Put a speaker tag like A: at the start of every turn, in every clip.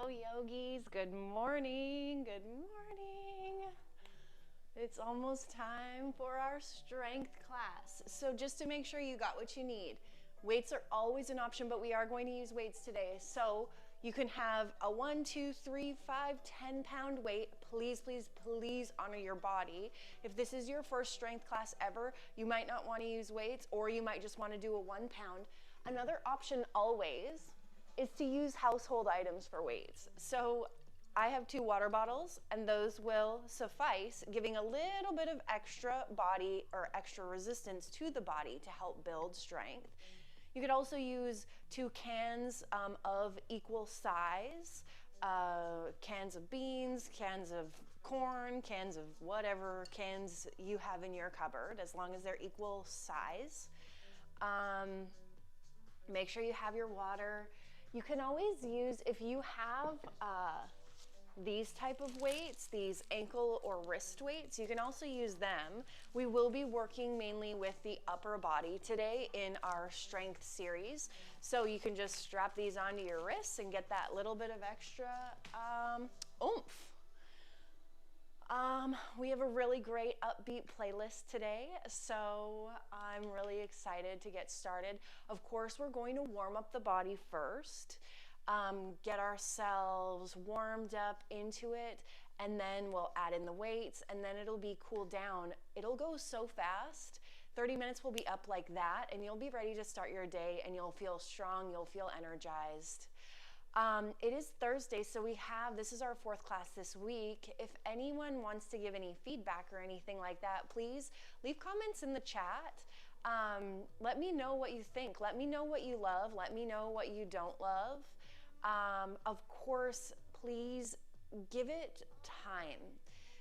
A: Hello, yogis. Good morning. Good morning. It's almost time for our strength class. So just to make sure you got what you need, weights are always an option, but we are going to use weights today. So you can have a 1, 2, 3, 5, 10-pound weight. Please, please, please honor your body. If this is your first strength class ever, you might not want to use weights, or you might just want to do a 1 pound. Another option always is to use household items for weights. So I have 2 water bottles, and those will suffice, giving a little bit of extra body or extra resistance to the body to help build strength. You could also use 2 cans of equal size, cans of beans, cans of corn, cans of whatever cans you have in your cupboard, as long as they're equal size. Make sure you have your water. You can always use, if you have these type of weights, these ankle or wrist weights, you can also use them. We will be working mainly with the upper body today in our strength series. So you can just strap these onto your wrists and get that little bit of extra oomph. We have a really great upbeat playlist today, so I'm really excited to get started. Of course, we're going to warm up the body first, get ourselves warmed up into it, and then we'll add in the weights, and then it'll be cooled down. It'll go so fast. 30 minutes will be up like that, and you'll be ready to start your day, and you'll feel strong, you'll feel energized. It is Thursday, so this is our 4th class this week. If anyone wants to give any feedback or anything like that, please leave comments in the chat. Let me know what you think. Let me know what you love. Let me know what you don't love. Of course, please give it time.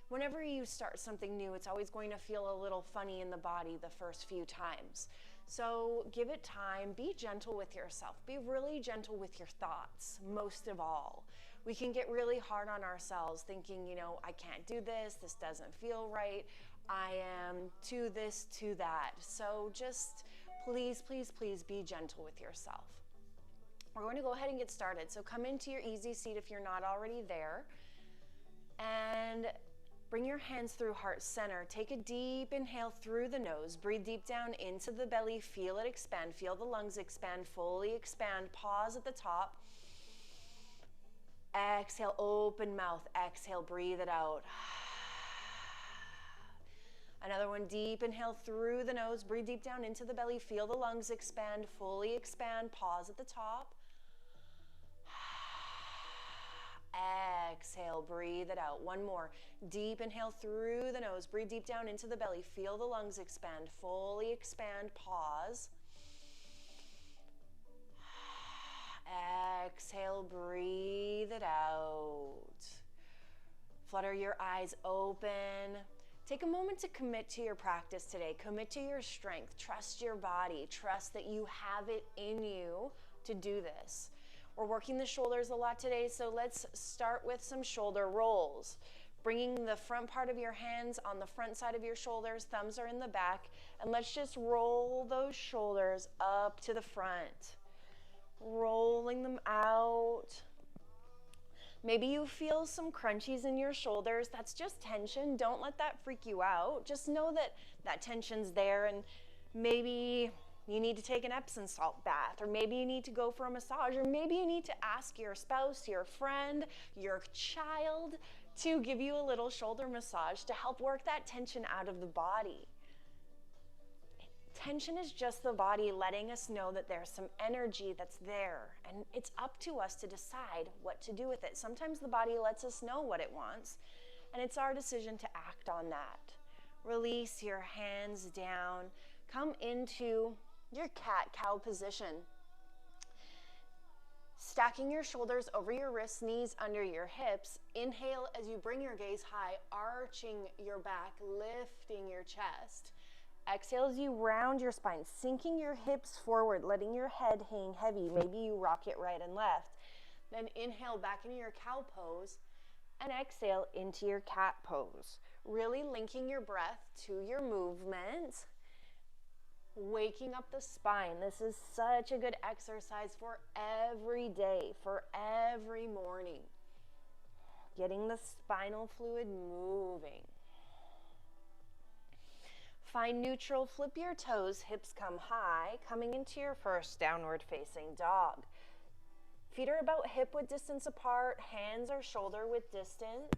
A: Whenever you start something new, it's always going to feel a little funny in the body the first few times. So give it time, be gentle with yourself, be really gentle with your thoughts, most of all. We can get really hard on ourselves thinking, I can't do this, this doesn't feel right, I am to this, to that. So just please, please, please be gentle with yourself. We're going to go ahead and get started. So come into your easy seat if you're not already there, and bring your hands through heart center. Take a deep inhale through the nose. Breathe deep down into the belly. Feel it expand. Feel the lungs expand, fully expand. Pause at the top. Exhale, open mouth. Exhale, breathe it out. Another one, deep inhale through the nose. Breathe deep down into the belly. Feel the lungs expand, fully expand. Pause at the top. Exhale, breathe it out. One more. Deep inhale through the nose. Breathe deep down into the belly. Feel the lungs expand, fully expand. Pause. Exhale, breathe it out. Flutter your eyes open. Take a moment to commit to your practice today. Commit to your strength. Trust your body. Trust that you have it in you to do this. We're working the shoulders a lot today, so let's start with some shoulder rolls. Bringing the front part of your hands on the front side of your shoulders, thumbs are in the back, and let's just roll those shoulders up to the front. Rolling them out. Maybe you feel some crunchies in your shoulders. That's just tension. Don't let that freak you out. Just know that that tension's there, and maybe you need to take an Epsom salt bath, or maybe you need to go for a massage, or maybe you need to ask your spouse, your friend, your child to give you a little shoulder massage to help work that tension out of the body. Tension is just the body letting us know that there's some energy that's there, and it's up to us to decide what to do with it. Sometimes the body lets us know what it wants, and it's our decision to act on that. Release your hands down. Come into your cat-cow position. Stacking your shoulders over your wrists, knees under your hips. Inhale as you bring your gaze high, arching your back, lifting your chest. Exhale as you round your spine, sinking your hips forward, letting your head hang heavy. Maybe you rock it right and left. Then inhale back into your cow pose, and exhale into your cat pose. Really linking your breath to your movement. Waking up the spine. This is such a good exercise for every day, for every morning. getting the spinal fluid moving. Find neutral, flip your toes, hips come high, coming into your first downward facing dog. Feet are about hip width distance apart, hands are shoulder width distance.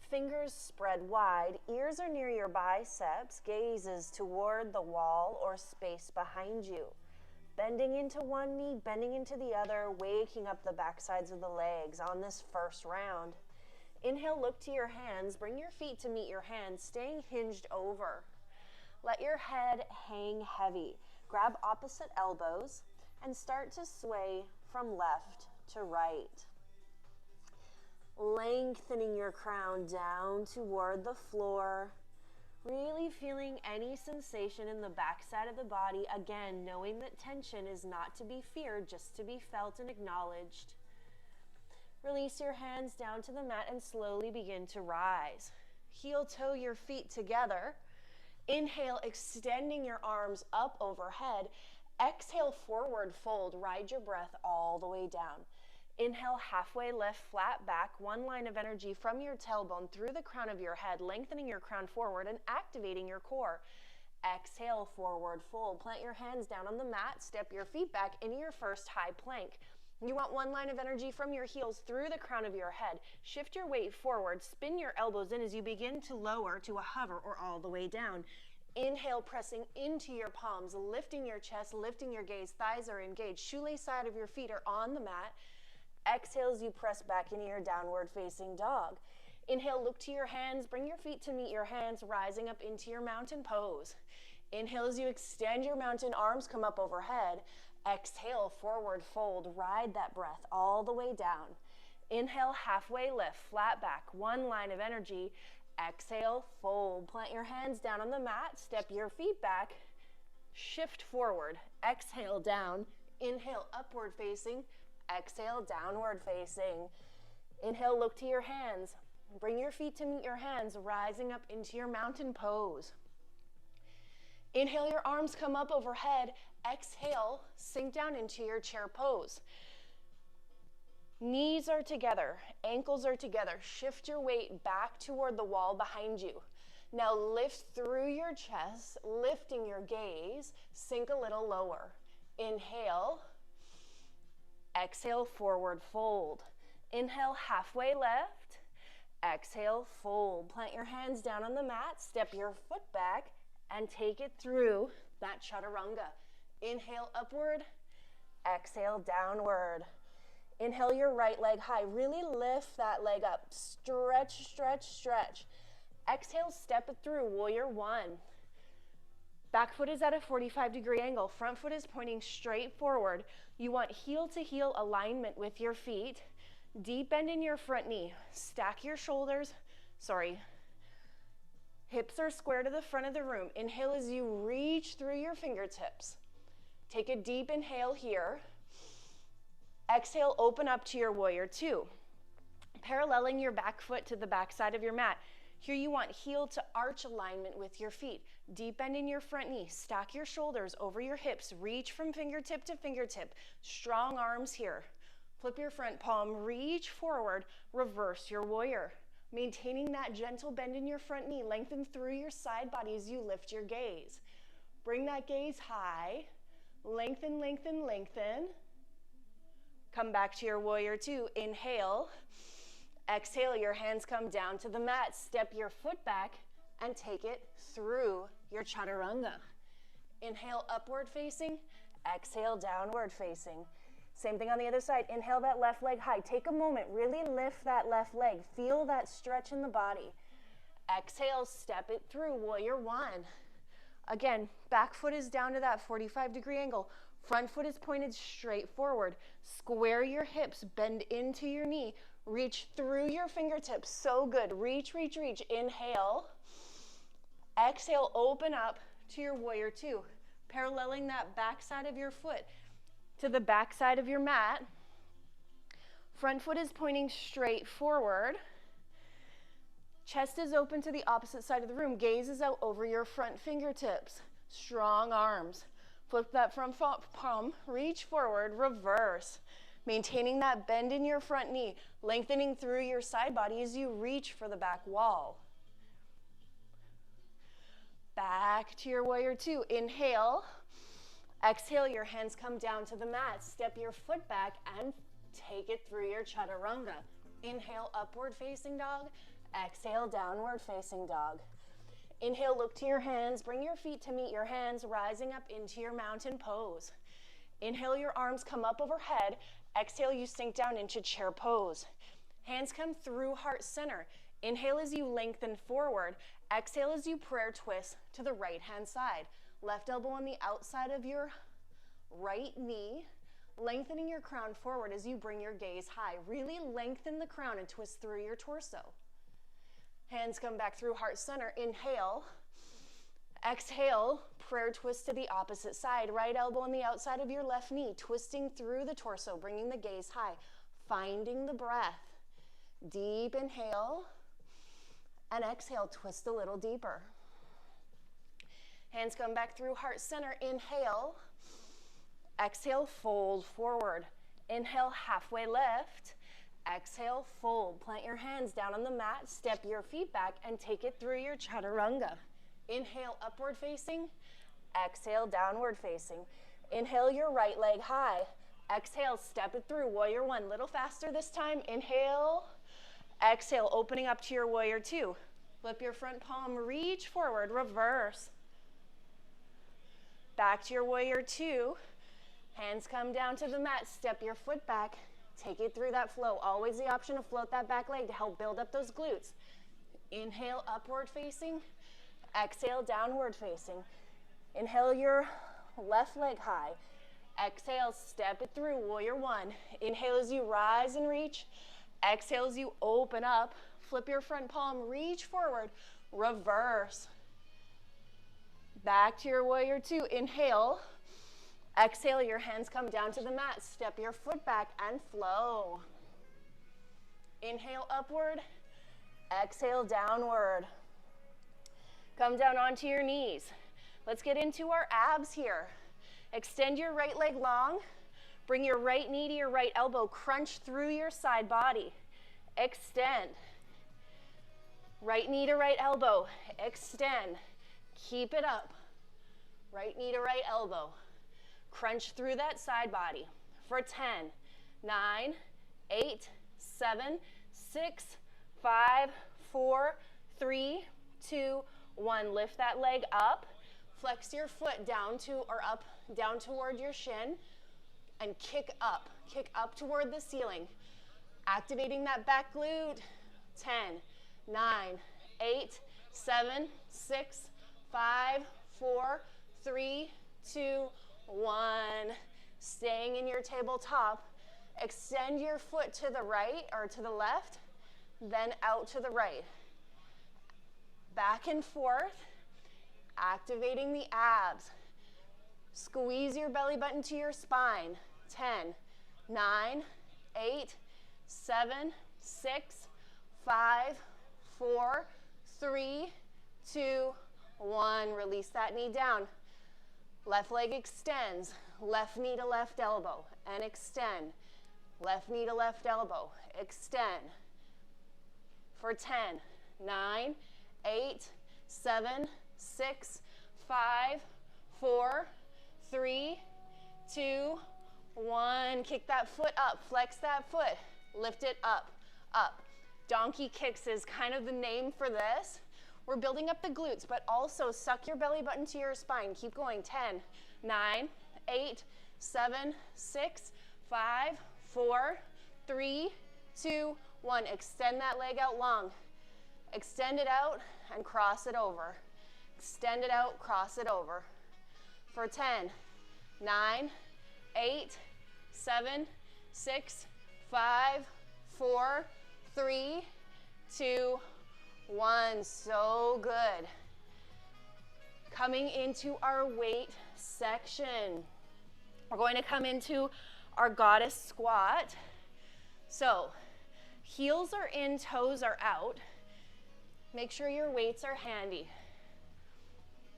A: Fingers spread wide, ears are near your biceps, gaze is toward the wall or space behind you. Bending into one knee, bending into the other, waking up the back sides of the legs on this first round. Inhale, look to your hands, bring your feet to meet your hands, staying hinged over. Let your head hang heavy. Grab opposite elbows and start to sway from left to right. Lengthening your crown down toward the floor, really feeling any sensation in the back side of the body. Again, knowing that tension is not to be feared, just to be felt and acknowledged. Release your hands down to the mat and slowly begin to rise. Heel toe your feet together. Inhale, extending your arms up overhead. Exhale, forward fold. Ride your breath all the way down. Inhale, halfway lift, flat back, one line of energy from your tailbone through the crown of your head, lengthening your crown forward and activating your core. Exhale, forward fold. Plant your hands down on the mat, step your feet back into your first high plank. You want one line of energy from your heels through the crown of your head. Shift your weight forward, spin your elbows in as you begin to lower to a hover or all the way down. Inhale, pressing into your palms, lifting your chest, lifting your gaze, thighs are engaged, shoelace side of your feet are on the mat. Exhale as you press back into your downward facing dog. Inhale, look to your hands, bring your feet to meet your hands, rising up into your mountain pose. Inhale as you extend your mountain arms, come up overhead. Exhale, forward fold, ride that breath all the way down. Inhale, halfway lift, flat back, one line of energy. Exhale, fold, plant your hands down on the mat, step your feet back, shift forward. Exhale, down. Inhale, upward facing. Exhale, downward facing. Inhale, look to your hands. Bring your feet to meet your hands, rising up into your mountain pose. Inhale, your arms come up overhead. Exhale, sink down into your chair pose. Knees are together, ankles are together. Shift your weight back toward the wall behind you. Now lift through your chest, lifting your gaze, sink a little lower. Inhale. Exhale, forward fold. Inhale, halfway lift. Exhale, fold. Plant your hands down on the mat, step your foot back, and take it through that chaturanga. Inhale, upward. Exhale, downward. Inhale your right leg high. Really lift that leg up. Stretch, stretch, stretch. Exhale, step it through, warrior one. Back foot is at a 45-degree angle. Front foot is pointing straight forward. You want heel-to-heel alignment with your feet. Deep bend in your front knee. Stack your shoulders. Hips are square to the front of the room. Inhale as you reach through your fingertips. Take a deep inhale here. Exhale, open up to your warrior two. Paralleling your back foot to the back side of your mat. Here you want heel to arch alignment with your feet. Deep bend in your front knee. Stack your shoulders over your hips. Reach from fingertip to fingertip. Strong arms here. Flip your front palm. Reach forward. Reverse your warrior. Maintaining that gentle bend in your front knee. Lengthen through your side body as you lift your gaze. Bring that gaze high. Lengthen, lengthen, lengthen. Come back to your warrior two. Inhale. Exhale, your hands come down to the mat. Step your foot back and take it through your chaturanga. Inhale, upward facing. Exhale, downward facing. Same thing on the other side. Inhale that left leg high. Take a moment. Really lift that left leg. Feel that stretch in the body. Exhale, step it through, warrior one. Again, back foot is down to that 45-degree angle. Front foot is pointed straight forward. Square your hips, bend into your knee. Reach through your fingertips. So good. Reach, reach, reach. Inhale. Exhale, open up to your warrior two. Paralleling that back side of your foot to the back side of your mat. Front foot is pointing straight forward. Chest is open to the opposite side of the room. Gaze is out over your front fingertips. Strong arms. Flip that front palm, reach forward, reverse. Maintaining that bend in your front knee, lengthening through your side body as you reach for the back wall. Back to your warrior two. Inhale. Exhale, your hands come down to the mat. Step your foot back and take it through your chaturanga. Inhale, upward facing dog. Exhale, downward facing dog. Inhale, look to your hands. Bring your feet to meet your hands, rising up into your mountain pose. Inhale, your arms come up overhead. Exhale, you sink down into chair pose. Hands come through heart center. Inhale as you lengthen forward. Exhale as you prayer twist to the right hand side. Left elbow on the outside of your right knee, lengthening your crown forward as you bring your gaze high. Really lengthen the crown and twist through your torso. Hands come back through heart center. Inhale. Exhale, prayer twist to the opposite side. Right elbow on the outside of your left knee, twisting through the torso, bringing the gaze high. Finding the breath. Deep inhale. And exhale, twist a little deeper. Hands come back through heart center. Inhale. Exhale, fold forward. Inhale, halfway lift. Exhale, fold. Plant your hands down on the mat. Step your feet back and take it through your chaturanga. Inhale, upward facing. Exhale, downward facing. Inhale, your right leg high. Exhale, step it through. Warrior one, little faster this time. Inhale. Exhale, opening up to your warrior two. Flip your front palm, reach forward, reverse. Back to your warrior two. Hands come down to the mat, step your foot back, take it through that flow. Always the option to float that back leg to help build up those glutes. Inhale, upward facing. Exhale, downward facing. Inhale, your left leg high. Exhale, step it through, warrior one. Inhale as you rise and reach. Exhale as you open up. Flip your front palm, reach forward, reverse. Back to your warrior two. Inhale. Exhale, your hands come down to the mat. Step your foot back and flow. Inhale, upward. Exhale, downward. Come down onto your knees. Let's get into our abs here. Extend your right leg long. Bring your right knee to your right elbow. Crunch through your side body. Extend. Right knee to right elbow. Extend. Keep it up. Right knee to right elbow. Crunch through that side body for 10, 9, 8, 7, 6, 5, 4, 3, 2, 1. Lift that leg up. Flex your foot down to or up, down toward your shin and kick up. Kick up toward the ceiling. Activating that back glute. 10, 9, 8, 7, 6, 5, 4, 3, 2, 1. Staying in your tabletop. Extend your foot to the right or to the left, then out to the right. Back and forth. Activating the abs. Squeeze your belly button to your spine. 10, 9, 8, 7, 6, 5, 4, 3, 2, 1. Release that knee down. Left leg extends. Left knee to left elbow and extend. Left knee to left elbow. Extend. For 10, 9, 8, 7, 6, 5, 4, 3, 2, 1. Kick that foot up. Flex that foot. Lift it up, up. Donkey kicks is kind of the name for this. We're building up the glutes, but also suck your belly button to your spine. Keep going. 10, 9, 8, 7, 6, 5, 4, 3, 2, 1. Extend that leg out long. Extend it out and cross it over. Extend it out, cross it over. For 10, 9, 8, 7, 6, 5, 4, 3, 2, 1. So good. Coming into our weight section. We're going to come into our goddess squat. So, heels are in, toes are out. Make sure your weights are handy.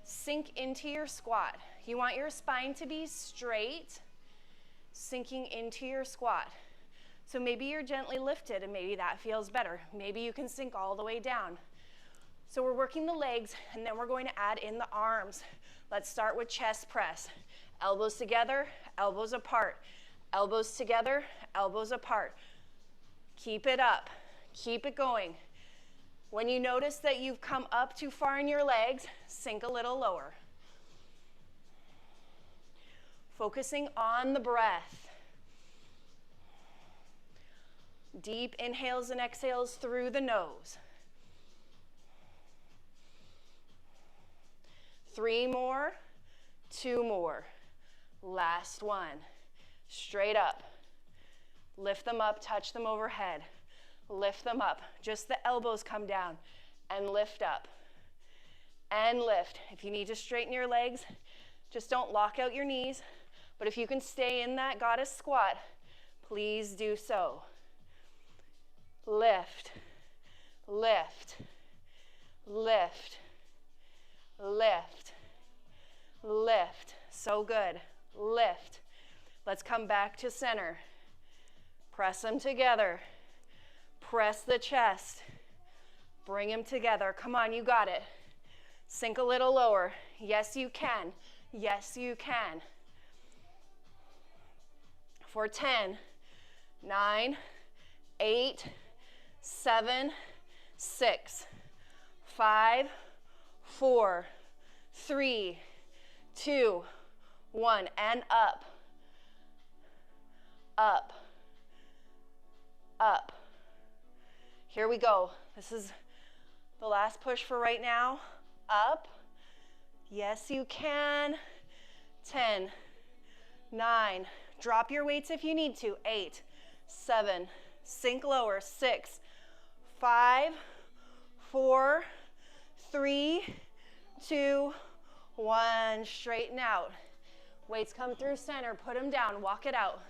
A: Sink into your squat. You want your spine to be straight. sinking into your squat. So maybe you're gently lifted and maybe that feels better. Maybe you can sink all the way down. So we're working the legs and then we're going to add in the arms. Let's start with chest press. Elbows together, elbows apart. Elbows together, elbows apart. Keep it up, keep it going. When you notice that you've come up too far in your legs, sink a little lower. Focusing on the breath. Deep inhales and exhales through the nose. 3 more, 2 more. Last one. Straight up. Lift them up, touch them overhead. Lift them up. Just the elbows come down and lift up. And lift. If you need to straighten your legs, just don't lock out your knees. But if you can stay in that goddess squat, please do so. Lift, lift, lift, lift, lift. So good. Lift. Let's come back to center. Press them together. Press the chest. Bring them together. Come on, you got it. Sink a little lower. Yes, you can. Yes, you can. For 10, 9, 8, 7, 6, 5, 4, 3, 2, 1, and up, up, up. Here we go. This is the last push for right now. Up. Yes, you can. 10, 9, drop your weights if you need to. 8, 7, sink lower. 6, 5, 4, 3, 2, 1. Straighten out. Weights come through center. Put them down. Walk it out.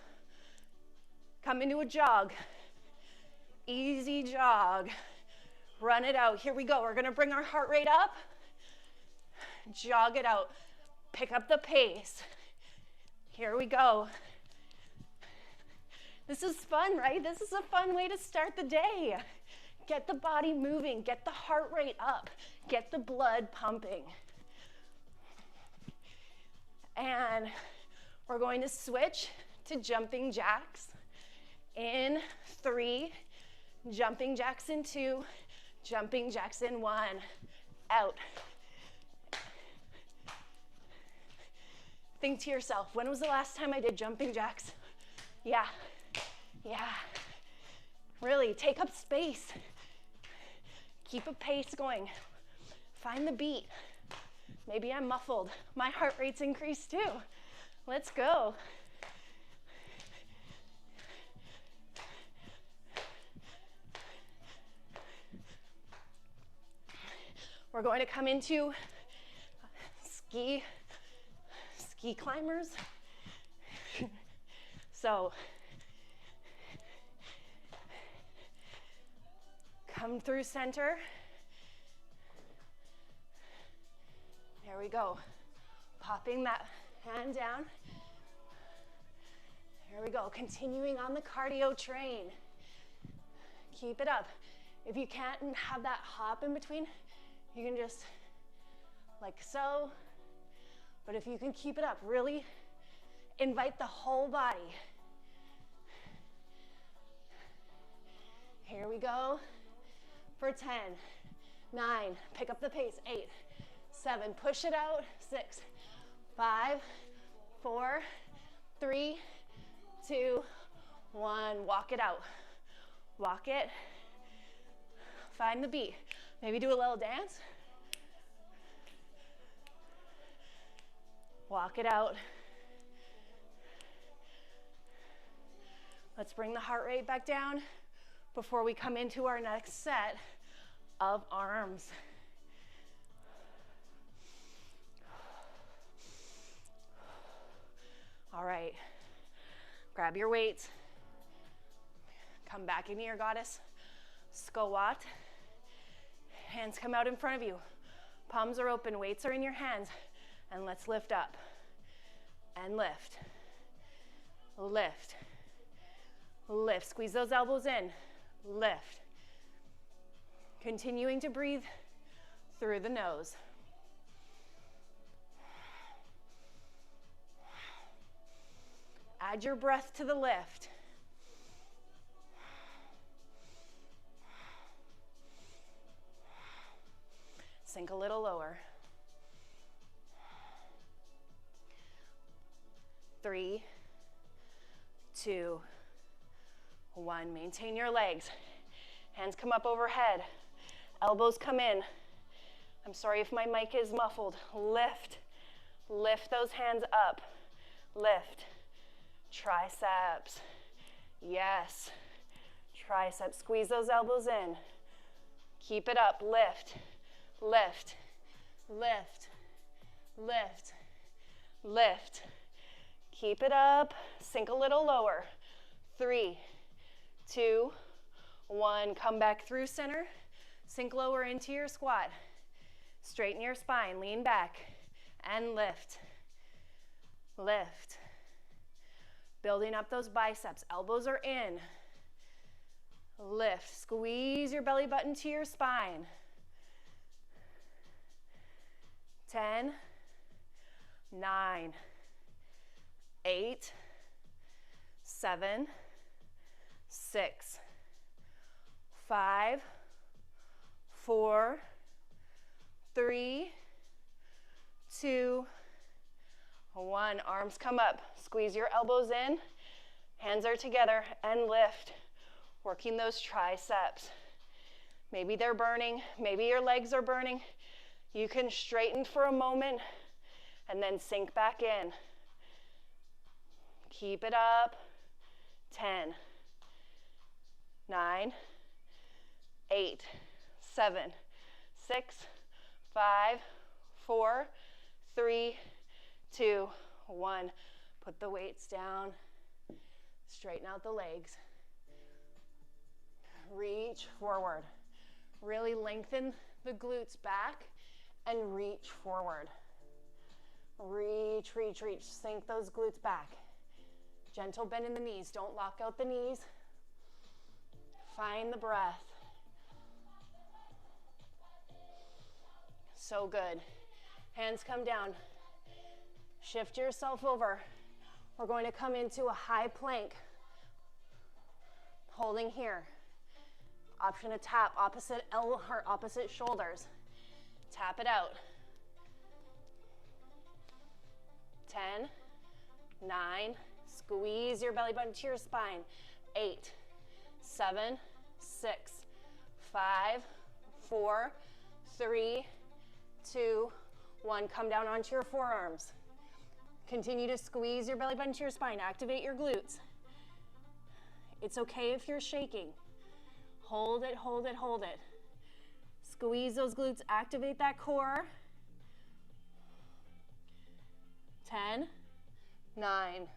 A: Come into a jog. Easy jog. Run it out. Here we go. We're going to bring our heart rate up. Jog it out. Pick up the pace. Here we go. This is fun, right? This is a fun way to start the day. Get the body moving. Get the heart rate up. Get the blood pumping. And we're going to switch to jumping jacks in 3, jumping jacks in 2, jumping jacks in 1, out. Think to yourself, when was the last time I did jumping jacks? Yeah. Really, take up space. Keep a pace going. Find the beat. Maybe I'm muffled. My heart rate's increased too. Let's go. We're going to come into ski climbers. So come through center. There we go. Popping that hand down. There we go. Continuing on the cardio train. Keep it up. If you can't have that hop in between, you can just like so. But if you can keep it up, really invite the whole body. Here we go. For 10, 9, pick up the pace. 8, 7, push it out. 6, 5, 4, 3, 2, 1. Walk it out. Walk it. Find the beat. Maybe do a little dance. Walk it out. Let's bring the heart rate back down before we come into our next set of arms. All right, grab your weights. Come back into your goddess squat. Hands come out in front of you. Palms are open, weights are in your hands. And let's lift up and lift. lift, lift. Squeeze those elbows in, lift. Continuing to breathe through the nose. Add your breath to the lift. Sink a little lower. 3, 2, 1. Maintain your legs. Hands come up overhead. Elbows come in. I'm sorry if my mic is muffled. Lift. Lift those hands up. Lift. Triceps. Yes. Triceps. Squeeze those elbows in. Keep it up. Lift. Lift. Lift. Lift. Lift. Keep it up. Sink a little lower. 3, 2, 1. Come back through center. Sink lower into your squat. Straighten your spine. Lean back and lift. Lift. Building up those biceps. Elbows are in. Lift. Squeeze your belly button to your spine. 10, 9, 8, 7, 6, 5, 4, 3, 2, 1. Arms come up. Squeeze your elbows in. Hands are together and lift. Working those triceps. Maybe they're burning. Maybe your legs are burning. You can straighten for a moment and then sink back in. Keep it up. 10, 9, 8, 7, 6, 5, 4, 3, 2, 1. Put the weights down. Straighten out the legs. Reach forward. Really lengthen the glutes back and reach forward. Reach, reach, reach. Sink those glutes back. Gentle bend in the knees. Don't lock out the knees. Find the breath. So good. Hands come down. Shift yourself over. We're going to come into a high plank. Holding here. Option to tap opposite elbow or opposite shoulders. Tap it out. 10, 9, squeeze your belly button to your spine. 8, 7, 6, 5, 4, 3, 2, 1. Come down onto your forearms. Continue to squeeze your belly button to your spine. Activate your glutes. It's okay if you're shaking. Hold it, hold it, hold it. Squeeze those glutes. Activate that core. 10, 9,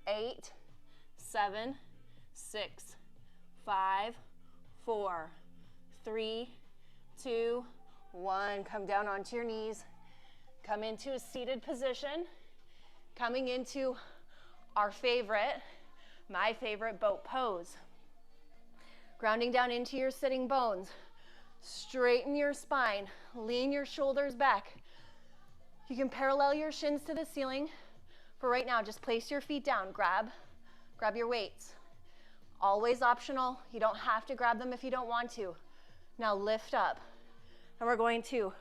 A: 8, 7, 6, 5, 4, 3, 2, 1. Come down onto your knees. Come into a seated position. Coming into our favorite, my favorite boat pose. Grounding down into your sitting bones. Straighten your spine. Lean your shoulders back. You can parallel your shins to the ceiling. For right now, just place your feet down. Grab your weights. Always optional. You don't have to grab them if you don't want to. Now lift up. And we're going to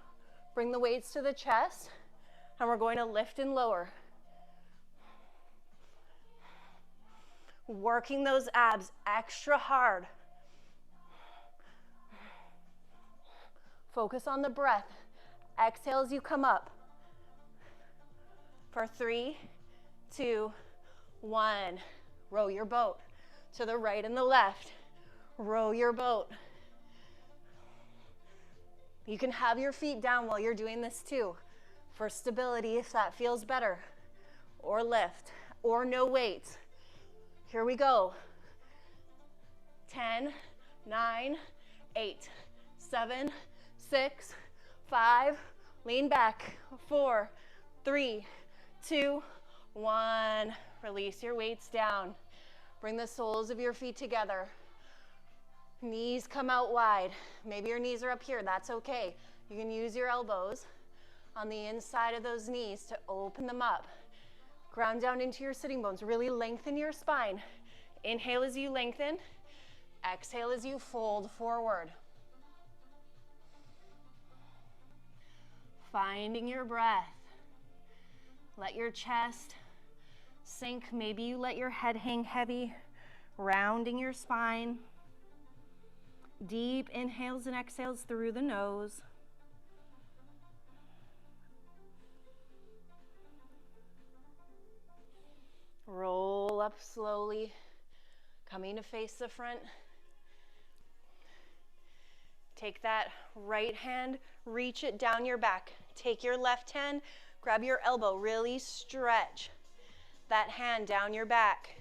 A: bring the weights to the chest. And we're going to lift and lower. Working those abs extra hard. Focus on the breath. Exhale as you come up. For 3, 2, 1. Row your boat to the right and the left. Row your boat. You can have your feet down while you're doing this too, for stability if that feels better. Or lift, or no weights. Here we go. 10, 9, 8, 7, 6, 5, lean back. 4, 3, 2, 1. Release your weights down. Bring the soles of your feet together. Knees come out wide. Maybe your knees are up here. That's okay. You can use your elbows on the inside of those knees to open them up. Ground down into your sitting bones. Really lengthen your spine. Inhale as you lengthen. Exhale as you fold forward. Finding your breath. Let your chest sink. Maybe you let your head hang heavy. Rounding your spine. Deep inhales and exhales through the nose. Roll up slowly, coming to face the front. Take that right hand, reach it down your back. Take your left hand, grab your elbow, really stretch that hand down your back.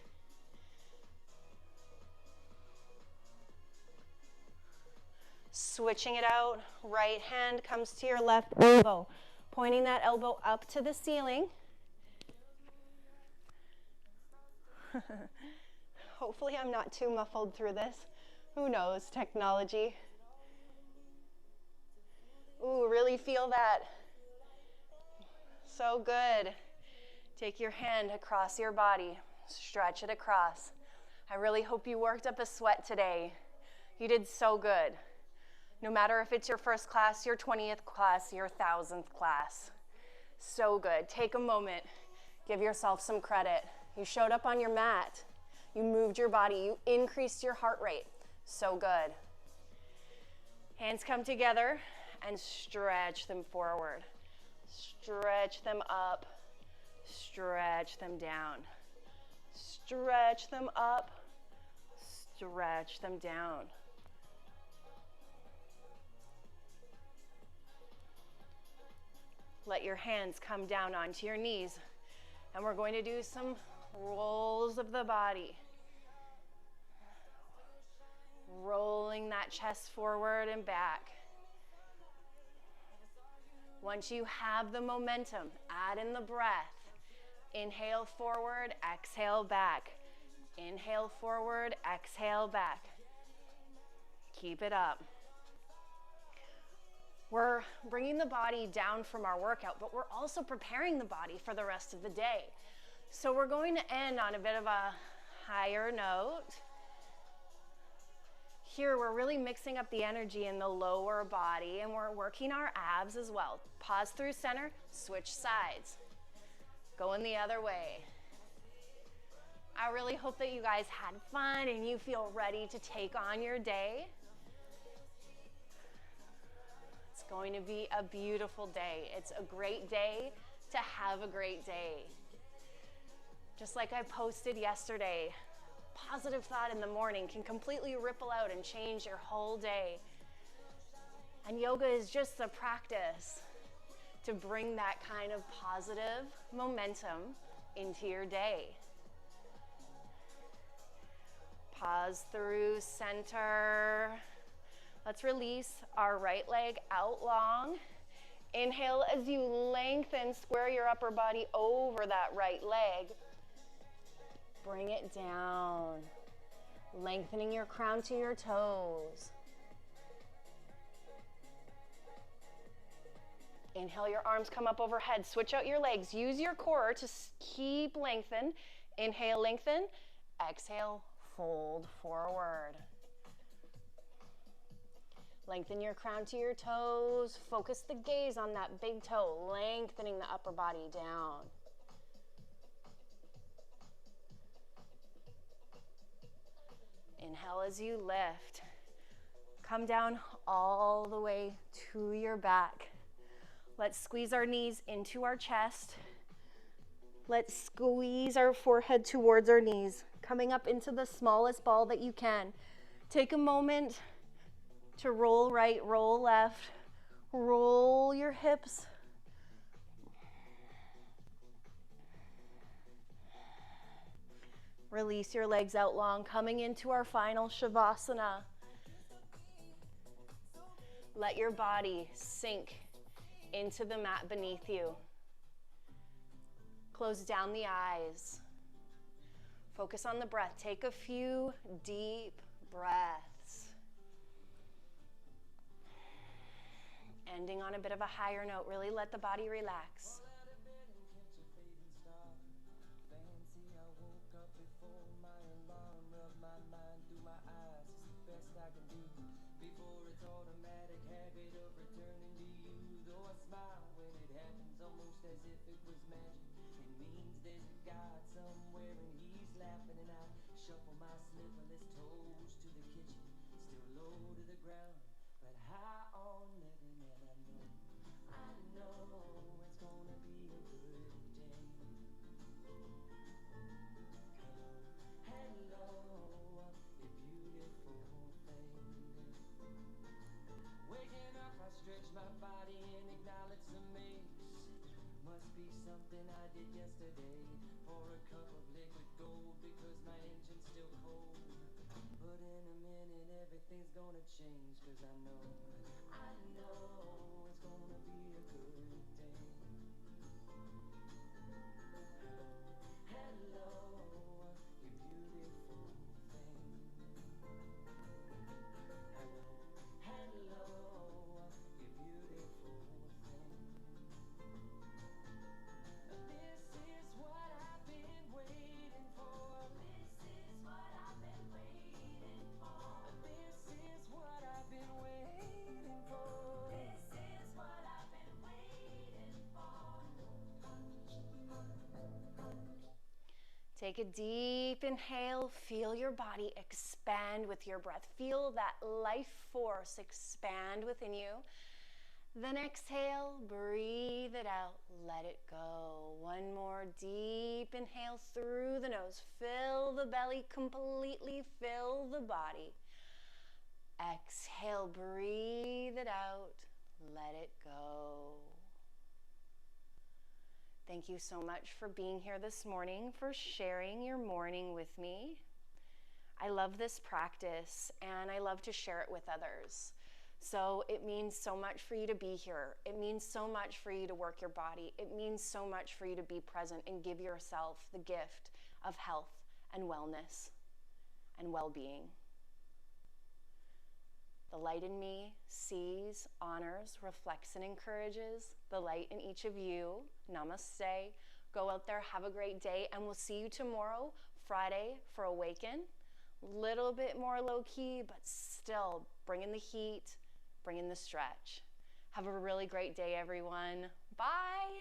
A: Switching it out, right hand comes to your left elbow, pointing that elbow up to the ceiling. Hopefully I'm not too muffled through this. Who knows, technology. Ooh, really feel that. So good. Take your hand across your body, stretch it across. I really hope you worked up a sweat today. You did so good. No matter if it's your first class, your 20th class, your 1000th class. So good. Take a moment. Give yourself some credit. You showed up on your mat. You moved your body. You increased your heart rate. So good. Hands come together and stretch them forward. Stretch them up. Stretch them down. Stretch them up. Stretch them down. Let your hands come down onto your knees. And we're going to do some rolls of the body. Rolling that chest forward and back. Once you have the momentum, add in the breath. Inhale forward, exhale back. Inhale forward, exhale back. Keep it up. We're bringing the body down from our workout, but we're also preparing the body for the rest of the day. So we're going to end on a bit of a higher note. Here, we're really mixing up the energy in the lower body, and we're working our abs as well. Pause through center, switch sides. Going the other way. I really hope that you guys had fun and you feel ready to take on your day. It's going to be a beautiful day. It's a great day to have a great day. Just like I posted yesterday, positive thought in the morning can completely ripple out and change your whole day. And yoga is just the practice to bring that kind of positive momentum into your day. Pause through center. Let's release our right leg out long. Inhale as you lengthen, square your upper body over that right leg. Bring it down, lengthening your crown to your toes. Inhale, your arms come up overhead. Switch out your legs. Use your core to keep lengthen. Inhale, lengthen. Exhale, fold forward. Lengthen your crown to your toes. Focus the gaze on that big toe, lengthening the upper body down. Inhale as you lift. Come down all the way to your back. Let's squeeze our knees into our chest. Let's squeeze our forehead towards our knees, coming up into the smallest ball that you can. Take a moment to roll right, roll left, roll your hips. Release your legs out long, coming into our final Shavasana. Let your body sink into the mat beneath you. Close down the eyes. Focus on the breath. Take a few deep breaths. Ending on a bit of a higher note. Really let the body relax. Take a deep inhale. Feel your body expand with your breath. Feel that life force expand within you. Then exhale, breathe it out, let it go. One more deep inhale through the nose. Fill the belly completely, fill the body. Exhale, breathe it out, let it go. Thank you so much for being here this morning, for sharing your morning with me. I love this practice and I love to share it with others. So it means so much for you to be here. It means so much for you to work your body. It means so much for you to be present and give yourself the gift of health and wellness and well-being. The light in me sees, honors, reflects, and encourages the light in each of you. Namaste. Go out there, have a great day, and we'll see you tomorrow, Friday, for Awaken. Little bit more low-key, but still bring in the heat, bring in the stretch. Have a really great day, everyone. Bye.